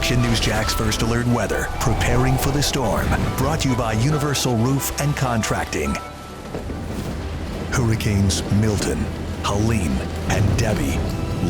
Action News Jack's First Alert Weather, preparing for the storm. Brought to you by Universal Roof and Contracting. Hurricanes Milton, Helene, and Debbie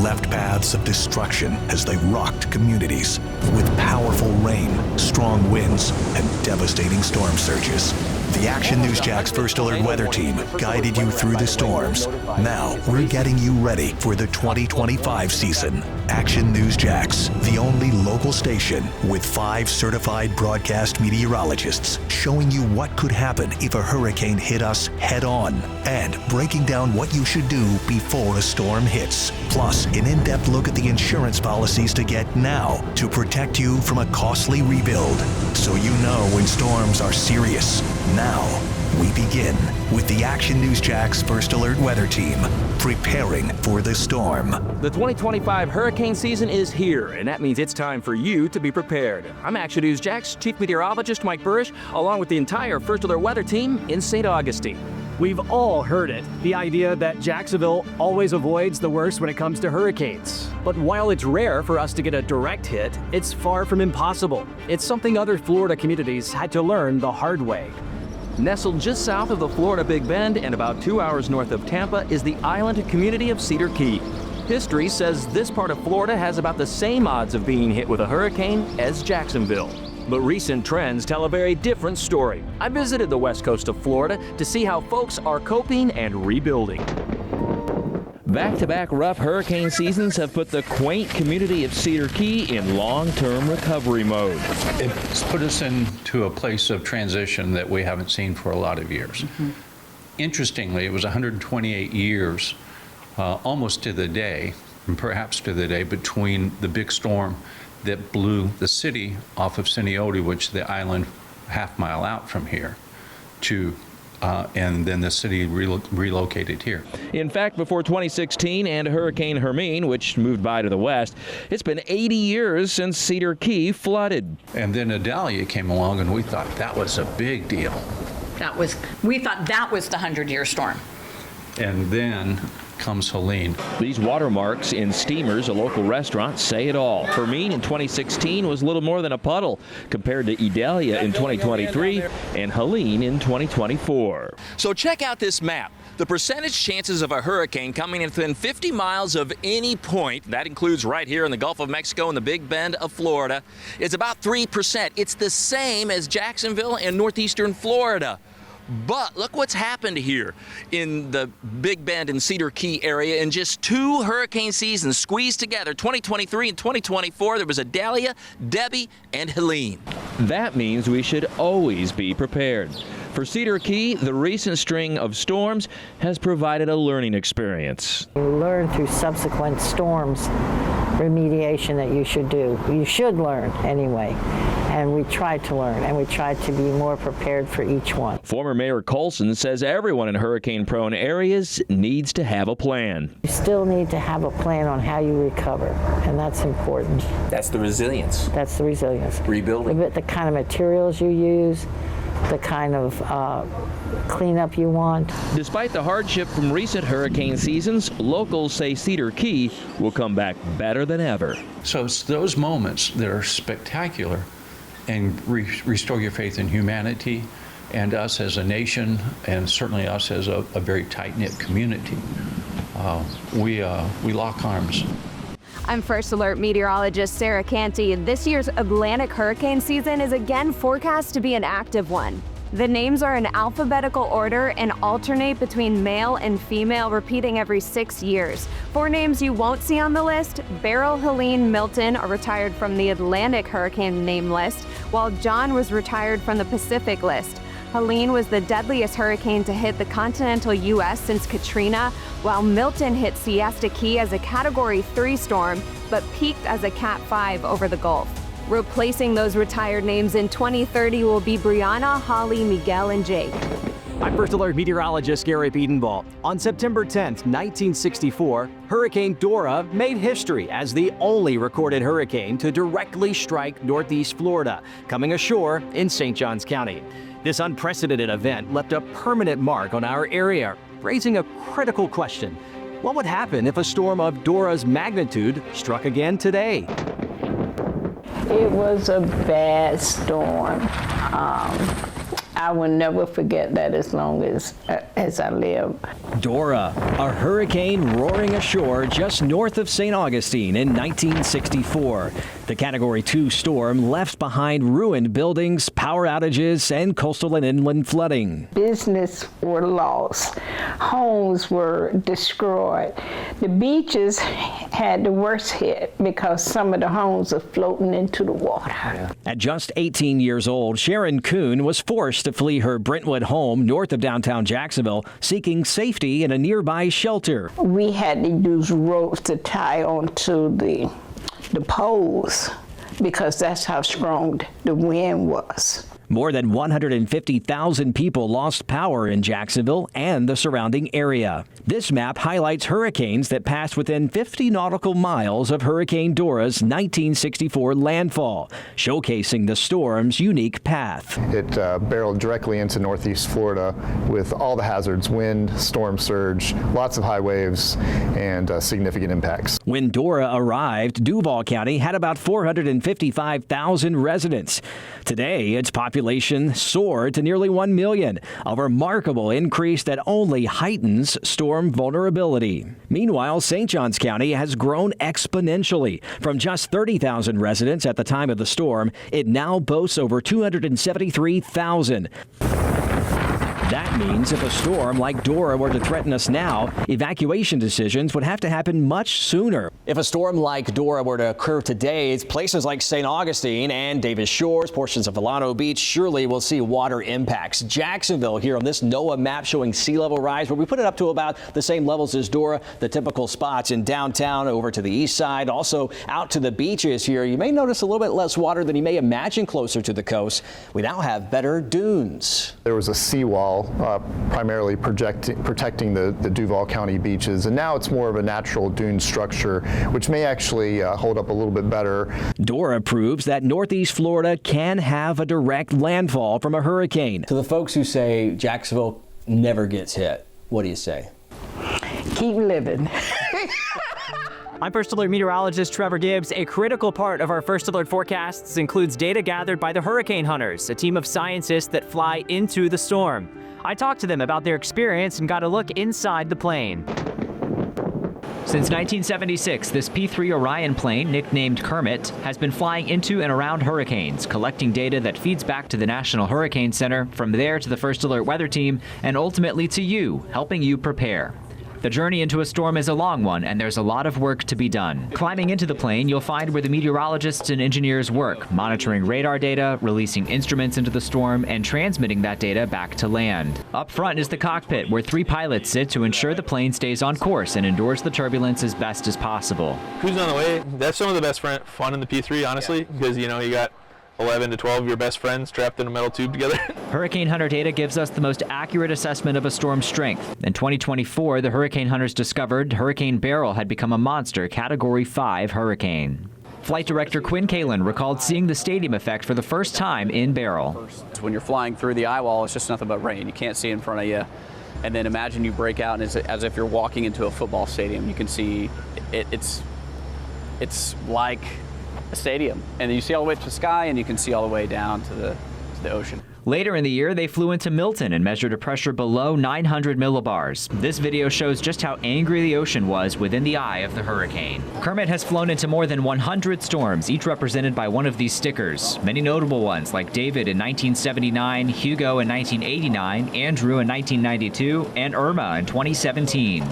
left paths of destruction as they rocked communities with powerful rain, strong winds, and devastating storm surges. The Action News Jack's First Alert Weather Team guided you through the storms. Now, we're getting you ready for the 2025 season. Action News Jax, the only local station with 5 certified broadcast meteorologists showing you what could happen if a hurricane hit us head on and breaking down what you should do before a storm hits. Plus, an in-depth look at the insurance policies to get now to protect you from a costly rebuild. So you know when storms are serious. Now, we begin with the Action News Jack's First Alert Weather Team, preparing for the storm. The 2025 hurricane season is here, and that means it's time for you to be prepared. I'm Action News Jack's Chief Meteorologist Mike Burrish, along with the entire First Alert Weather Team in St. Augustine. We've all heard it, the idea that Jacksonville always avoids the worst when it comes to hurricanes. But while it's rare for us to get a direct hit, it's far from impossible. It's something other Florida communities had to learn the hard way. Nestled just south of the Florida Big Bend and about 2 hours north of Tampa is the island community of Cedar Key. History says this part of Florida has about the same odds of being hit with a hurricane as Jacksonville. But recent trends tell a very different story. I visited the west coast of Florida to see how folks are coping and rebuilding. Back-to-back rough hurricane seasons have put the quaint community of Cedar Key in long-term recovery mode. It's put us into a place of transition that we haven't seen for a lot of years. Interestingly, it was 128 years, almost to the day, and perhaps to the day, between the big storm that blew the city off of Sineody, which the island half-mile out from here, to and then the city relocated here. In fact, before 2016 and Hurricane Hermine, which moved by to the west, it's been 80 years since Cedar Key flooded. And then Idalia came along, and we thought that was a big deal. We thought that was the 100-year storm. And then comes Helene. These watermarks in steamers, a local restaurant, say it all. Hermine in 2016 was little more than a puddle compared to Idalia in 2023 and Helene in 2024. So check out this map. The percentage chances of a hurricane coming within 50 miles of any point, that includes right here in the Gulf of Mexico and the Big Bend of Florida, is about 3%. It's the same as Jacksonville and northeastern Florida. But look what's happened here in the Big Bend and Cedar Key area in just 2 hurricane seasons squeezed together, 2023 and 2024. There was Idalia, Debbie, and Helene. That means we should always be prepared. For Cedar Key, the recent string of storms has provided a learning experience. You learn through subsequent storms remediation that you should do. You should learn anyway. And we tried to learn, and we tried to be more prepared for each one. Former Mayor Colson says everyone in hurricane-prone areas needs to have a plan. You still need to have a plan on how you recover, and that's important. That's the resilience. That's the resilience. Rebuilding. The kind of materials you use, the kind of cleanup you want. Despite the hardship from recent hurricane seasons, locals say Cedar Key will come back better than ever. So it's those moments that are spectacular and restore your faith in humanity and us as a nation, and certainly us as a very tight-knit community. We lock arms. I'm First Alert meteorologist Sarah Canty. This year's Atlantic hurricane season is again forecast to be an active one. The names are in alphabetical order and alternate between male and female, repeating every 6 years. 4 names you won't see on the list: Beryl, Helene, Milton are retired from the Atlantic hurricane name list, while John was retired from the Pacific list. Helene was the deadliest hurricane to hit the continental U.S. since Katrina, while Milton hit Siesta Key as a Category 3 storm, but peaked as a Cat 5 over the Gulf. Replacing those retired names in 2030 will be Brianna, Holly, Miguel, and Jake. I'm First Alert meteorologist Gary Biedenball. On September 10th, 1964, Hurricane Dora made history as the only recorded hurricane to directly strike northeast Florida, coming ashore in St. Johns County. This unprecedented event left a permanent mark on our area, raising a critical question. What would happen if a storm of Dora's magnitude struck again today? It was a bad storm. I will never forget that as long as I live. Dora, a hurricane roaring ashore just north of St. Augustine in 1964. The Category 2 storm left behind ruined buildings, power outages, and coastal and inland flooding. Business were lost. Homes were destroyed. The beaches had the worst hit because some of the homes are floating into the water. At just 18 years old, Sharon Kuhn was forced to flee her Brentwood home north of downtown Jacksonville, seeking safety in a nearby shelter. We had to use ropes to tie onto the poles because that's how strong the wind was. More than 150,000 people lost power in Jacksonville and the surrounding area. This map highlights hurricanes that passed within 50 nautical miles of Hurricane Dora's 1964 landfall, showcasing the storm's unique path. It barreled directly into northeast Florida with all the hazards: wind, storm surge, lots of high waves, and significant impacts. When Dora arrived, Duval County had about 455,000 residents. Today, its population soared to nearly 1 million, a remarkable increase that only heightens storm vulnerability. Meanwhile, St. Johns County has grown exponentially. From just 30,000 residents at the time of the storm, it now boasts over 273,000. That means if a storm like Dora were to threaten us now, evacuation decisions would have to happen much sooner. If a storm like Dora were to occur today, places like St. Augustine and Davis Shores, portions of Volano Beach, surely will see water impacts. Jacksonville here on this NOAA map showing sea level rise, where we put it up to about the same levels as Dora. The typical spots in downtown over to the east side, also out to the beaches here. You may notice a little bit less water than you may imagine closer to the coast. We now have better dunes. There was a seawall primarily protecting the Duval County beaches, and now it's more of a natural dune structure, which may actually hold up a little bit better. Dora proves that northeast Florida can have a direct landfall from a hurricane. To the folks who say Jacksonville never gets hit, what do you say? Keep living. I'm First Alert meteorologist Trevor Gibbs. A critical part of our First Alert forecasts includes data gathered by the Hurricane Hunters, a team of scientists that fly into the storm. I talked to them about their experience and got a look inside the plane. Since 1976, this P-3 Orion plane, nicknamed Kermit, has been flying into and around hurricanes, collecting data that feeds back to the National Hurricane Center, from there to the First Alert weather team, and ultimately to you, helping you prepare. The journey into a storm is a long one, and there's a lot of work to be done. Climbing into the plane, you'll find where the meteorologists and engineers work, monitoring radar data, releasing instruments into the storm, and transmitting that data back to land. Up front is the cockpit, where 3 pilots sit to ensure the plane stays on course and endures the turbulence as best as possible. Cruising on the way, that's some of the best fun in the P3, honestly, because, you know, you got 11 to 12 of your best friends trapped in a metal tube together. Hurricane Hunter data gives us the most accurate assessment of a storm's strength. In 2024, the Hurricane Hunters discovered Hurricane Beryl had become a monster Category 5 hurricane. Flight director Quinn Kalin recalled seeing the stadium effect for the first time in Beryl. When you're flying through the eye wall, it's just nothing but rain. You can't see in front of you. And then imagine you break out, and it's as if you're walking into a football stadium. You can see it's like a stadium, and you see all the way to the sky, and you can see all the way down to the ocean. Later in the year, they flew into Milton and measured a pressure below 900 millibars. This video shows just how angry the ocean was within the eye of the hurricane. Kermit has flown into more than 100 storms, each represented by one of these stickers. Many notable ones like David in 1979, Hugo in 1989, Andrew in 1992, and Irma in 2017.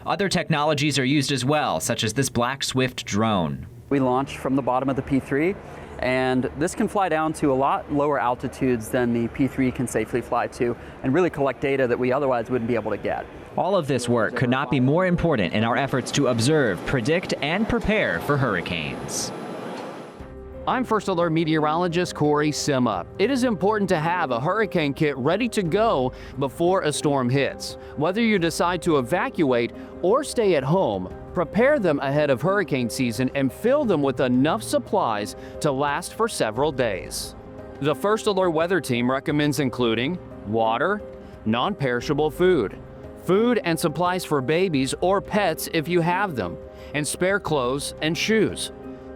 Other technologies are used as well, such as this Black Swift drone. We launched from the bottom of the P3, and this can fly down to a lot lower altitudes than the P3 can safely fly to, and really collect data that we otherwise wouldn't be able to get. All of this work could not be more important in our efforts to observe, predict, and prepare for hurricanes. I'm First Alert meteorologist Corey Sima. It is important to have a hurricane kit ready to go before a storm hits. Whether you decide to evacuate or stay at home, prepare them ahead of hurricane season and fill them with enough supplies to last for several days. The First Alert weather team recommends including water, non-perishable food and supplies for babies or pets if you have them, and spare clothes and shoes.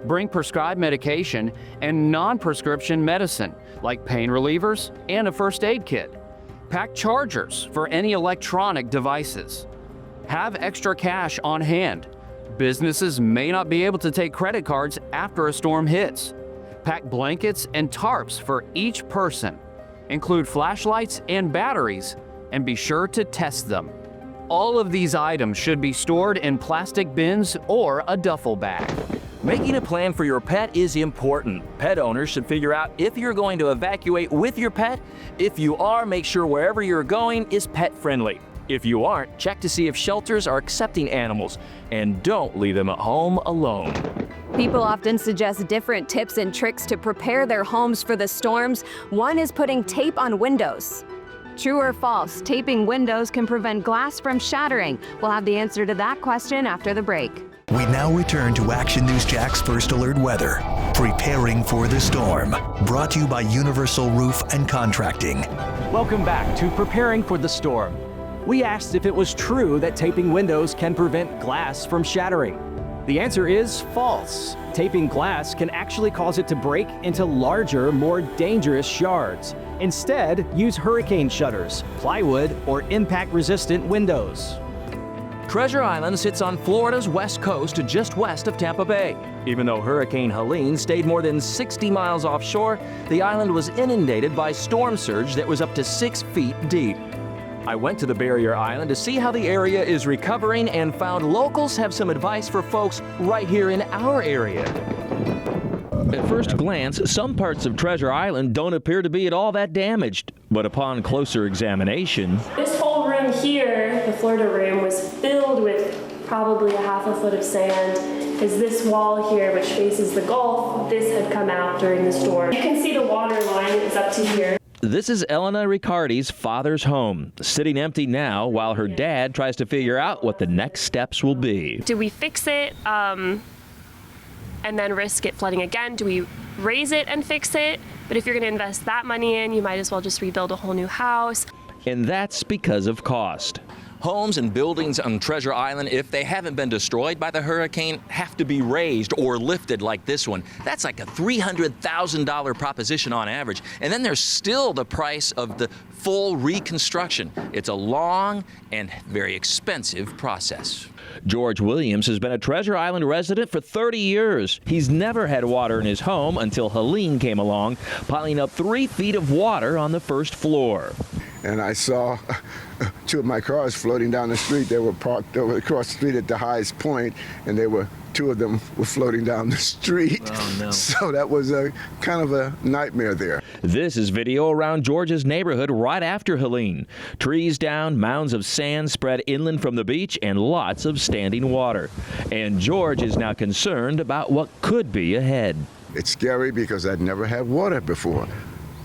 Bring prescribed medication and non-prescription medicine, like pain relievers and a first aid kit. Pack chargers for any electronic devices. Have extra cash on hand. Businesses may not be able to take credit cards after a storm hits. Pack blankets and tarps for each person. Include flashlights and batteries, and be sure to test them. All of these items should be stored in plastic bins or a duffel bag. Making a plan for your pet is important. Pet owners should figure out if you're going to evacuate with your pet. If you are, make sure wherever you're going is pet-friendly. If you aren't, check to see if shelters are accepting animals, and don't leave them at home alone. People often suggest different tips and tricks to prepare their homes for the storms. One is putting tape on windows. True or false, taping windows can prevent glass from shattering? We'll have the answer to that question after the break. We now return to Action News Jack's First Alert Weather. Preparing for the storm. Brought to you by Universal Roof and Contracting. Welcome back to Preparing for the Storm. We asked if it was true that taping windows can prevent glass from shattering. The answer is false. Taping glass can actually cause it to break into larger, more dangerous shards. Instead, use hurricane shutters, plywood, or impact-resistant windows. Treasure Island sits on Florida's west coast, just west of Tampa Bay. Even though Hurricane Helene stayed more than 60 miles offshore, the island was inundated by storm surge that was up to 6 feet deep. I went to the barrier island to see how the area is recovering and found locals have some advice for folks right here in our area. At first glance, some parts of Treasure Island don't appear to be at all that damaged, but upon closer examination, this whole room here, the Florida room, was filled with probably a half a foot of sand. Is this wall here, which faces the Gulf, this had come out during the storm. You can see the water line is up to here. This is Elena Riccardi's father's home, sitting empty now while her dad tries to figure out what the next steps will be. Do we fix it and then risk it flooding again? Do we raise it and fix it? But if you're going to invest that money in, you might as well just rebuild a whole new house. And that's because of cost. Homes and buildings on Treasure Island, if they haven't been destroyed by the hurricane, have to be raised or lifted like this one. That's like a $300,000 proposition on average. And then there's still the price of the full reconstruction. It's a long and very expensive process. George Williams has been a Treasure Island resident for 30 years. He's never had water in his home until Helene came along, piling up 3 feet of water on the first floor. And I saw 2 of my cars floating down the street. They were parked over across the street at the highest point, and 2 of them were floating down the street. Oh, no. So that was a kind of a nightmare there. This is video around George's neighborhood right after Helene. Trees down, mounds of sand spread inland from the beach, and lots of standing water. And George is now concerned about what could be ahead. It's scary because I'd never had water before.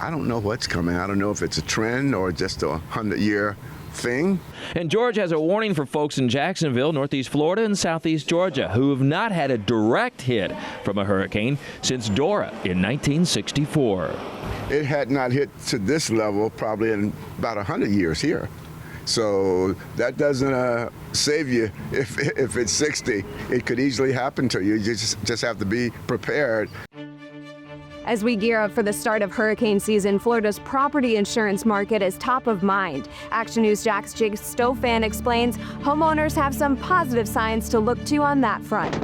I don't know what's coming. I don't know if it's a trend or just a 100-year thing. And George has a warning for folks in Jacksonville, Northeast Florida, and Southeast Georgia who have not had a direct hit from a hurricane since Dora in 1964. It had not hit to this level probably in about 100 years here. So that doesn't save you if it's 60. It could easily happen to you. You just have to be prepared. As we gear up for the start of hurricane season, Florida's property insurance market is top of mind. Action News Jack's Jake Stofan explains homeowners have some positive signs to look to on that front.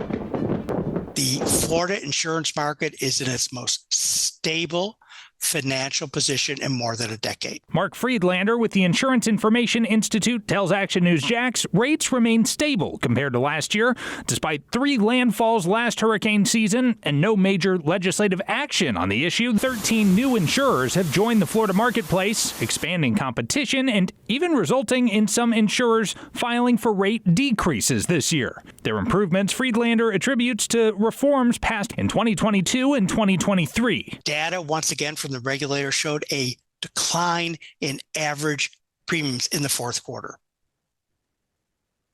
The Florida insurance market is in its most stable financial position in more than a decade. Mark Friedlander with the Insurance Information Institute tells Action News Jax rates remain stable compared to last year, despite 3 landfalls last hurricane season and no major legislative action on the issue. 13 new insurers have joined the Florida marketplace, expanding competition and even resulting in some insurers filing for rate decreases this year. Their improvements Friedlander attributes to reforms passed in 2022 and 2023. Data, once again, from the regulator showed a decline in average premiums in the fourth quarter.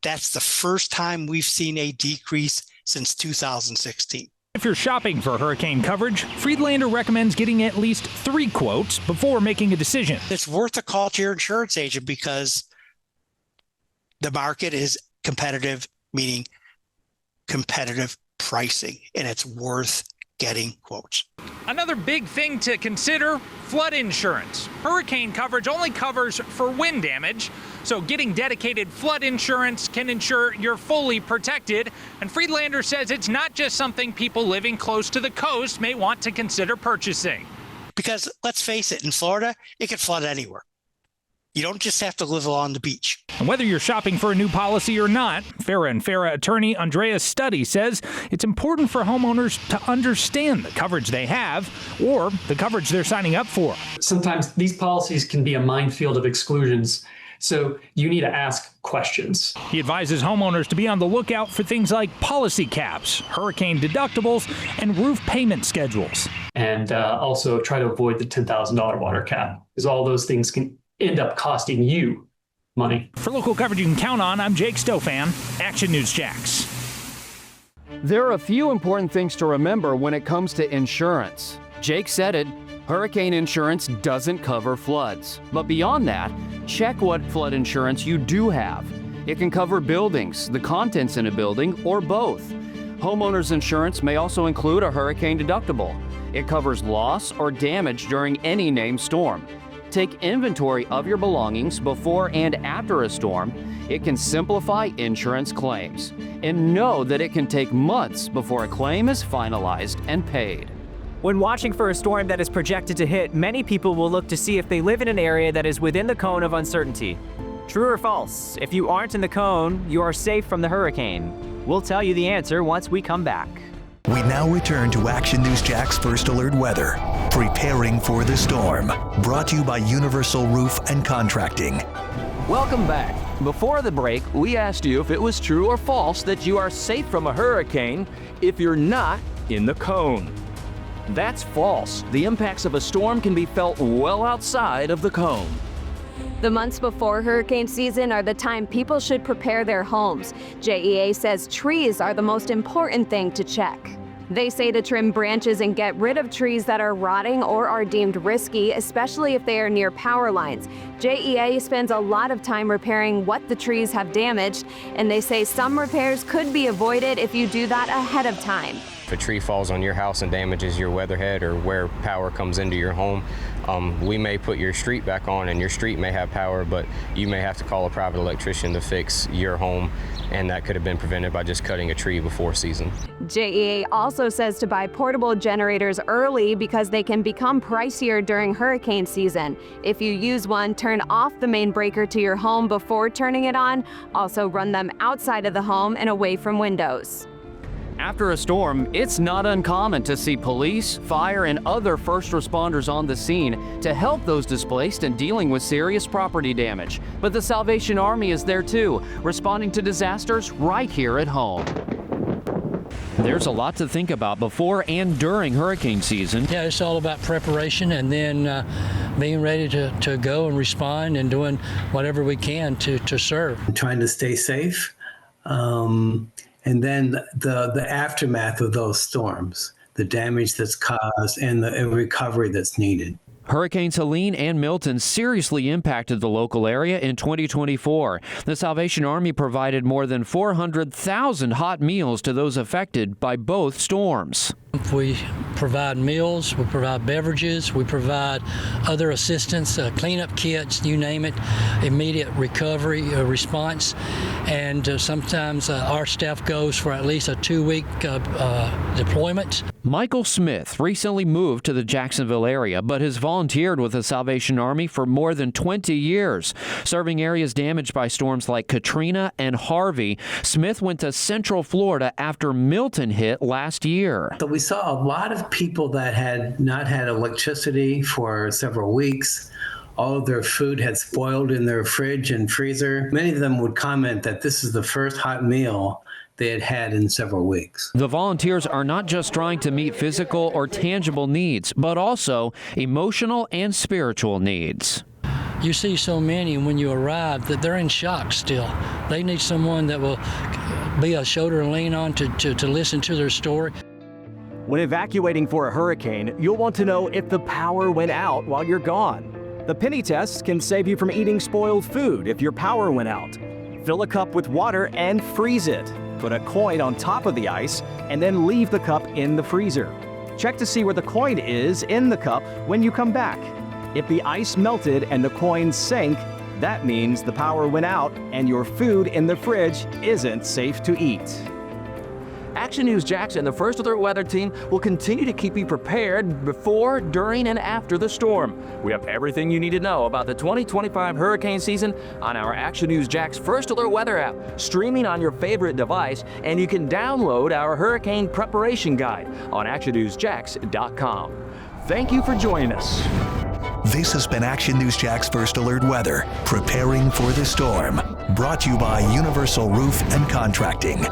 That's the first time we've seen a decrease since 2016. If you're shopping for hurricane coverage, Friedlander recommends getting at least 3 quotes before making a decision. It's worth a call to your insurance agent because the market is competitive, meaning competitive pricing, and it's worth getting quotes. Another big thing to consider, flood insurance. Hurricane coverage only covers for wind damage, so getting dedicated flood insurance can ensure you're fully protected. And Friedlander says it's not just something people living close to the coast may want to consider purchasing. Because let's face it, in Florida, it could flood anywhere. You don't just have to live along the beach. And whether you're shopping for a new policy or not, Farah & Farah attorney Andreas Studdy says it's important for homeowners to understand the coverage they have or the coverage they're signing up for. Sometimes these policies can be a minefield of exclusions, so you need to ask questions. He advises homeowners to be on the lookout for things like policy caps, hurricane deductibles, and roof payment schedules. And also try to avoid the $10,000 water cap, because all those things can end up costing you money. For local coverage you can count on, I'm Jake Stofan, Action News Jax. There are a few important things to remember when it comes to insurance. Jake said it, hurricane insurance doesn't cover floods. But beyond that, check what flood insurance you do have. It can cover buildings, the contents in a building, or both. Homeowners insurance may also include a hurricane deductible. It covers loss or damage during any named storm. Take inventory of your belongings before and after a storm. It can simplify insurance claims. And know that it can take months before a claim is finalized and paid. When watching for a storm that is projected to hit, many people will look to see if they live in an area that is within the cone of uncertainty. True or false? If you aren't in the cone, you are safe from the hurricane. We'll tell you the answer once we come back. We now return to Action News Jack's First Alert Weather. Preparing for the storm. Brought to you by Universal Roof and Contracting. Welcome back. Before the break, we asked you if it was true or false that you are safe from a hurricane if you're not in the cone. That's false. The impacts of a storm can be felt well outside of the cone. The months before hurricane season are the time people should prepare their homes. JEA says trees are the most important thing to check. They say to trim branches and get rid of trees that are rotting or are deemed risky, especially if they are near power lines. JEA spends a lot of time repairing what the trees have damaged, and they say some repairs could be avoided if you do that ahead of time. If a tree falls on your house and damages your weatherhead or where power comes into your home, we may put your street back on and your street may have power, but you may have to call a private electrician to fix your home, and that could have been prevented by just cutting a tree before season. JEA also says to buy portable generators early because they can become pricier during hurricane season. If you use one, turn off the main breaker to your home before turning it on. Also run them outside of the home and away from windows. After a storm, it's not uncommon to see police, fire, and other first responders on the scene to help those displaced and dealing with serious property damage. But the Salvation Army is there too, responding to disasters right here at home. There's a lot to think about before and during hurricane season. Yeah, it's all about preparation and then being ready to go and respond and doing whatever we can to serve. Trying to stay safe. And then the aftermath of those storms, the damage that's caused and the recovery that's needed. Hurricanes Helene and Milton seriously impacted the local area in 2024. The Salvation Army provided more than 400,000 hot meals to those affected by both storms. We provide meals, we provide beverages, we provide other assistance, cleanup kits, you name it, immediate recovery response. And sometimes our staff goes for at least a 2-week deployment. Michael Smith recently moved to the Jacksonville area, but has volunteered with the Salvation Army for more than 20 years. Serving areas damaged by storms like Katrina and Harvey, Smith went to Central Florida after Milton hit last year. So we saw a lot of people that had not had electricity for several weeks. All of their food had spoiled in their fridge and freezer. Many of them would comment that this is the first hot meal they had had in several weeks. The volunteers are not just trying to meet physical or tangible needs, but also emotional and spiritual needs. You see so many when you arrive that they're in shock still. They need someone that will be a shoulder to lean on to listen to their story. When evacuating for a hurricane, you'll want to know if the power went out while you're gone. The penny test can save you from eating spoiled food if your power went out. Fill a cup with water and freeze it. Put a coin on top of the ice and then leave the cup in the freezer. Check to see where the coin is in the cup when you come back. If the ice melted and the coin sank, that means the power went out and your food in the fridge isn't safe to eat. Action News Jax and the First Alert Weather Team will continue to keep you prepared before, during, and after the storm. We have everything you need to know about the 2025 hurricane season on our Action News Jax First Alert Weather app, streaming on your favorite device, and you can download our hurricane preparation guide on actionnewsjax.com. Thank you for joining us. This has been Action News Jax First Alert Weather, preparing for the storm. Brought to you by Universal Roof and Contracting.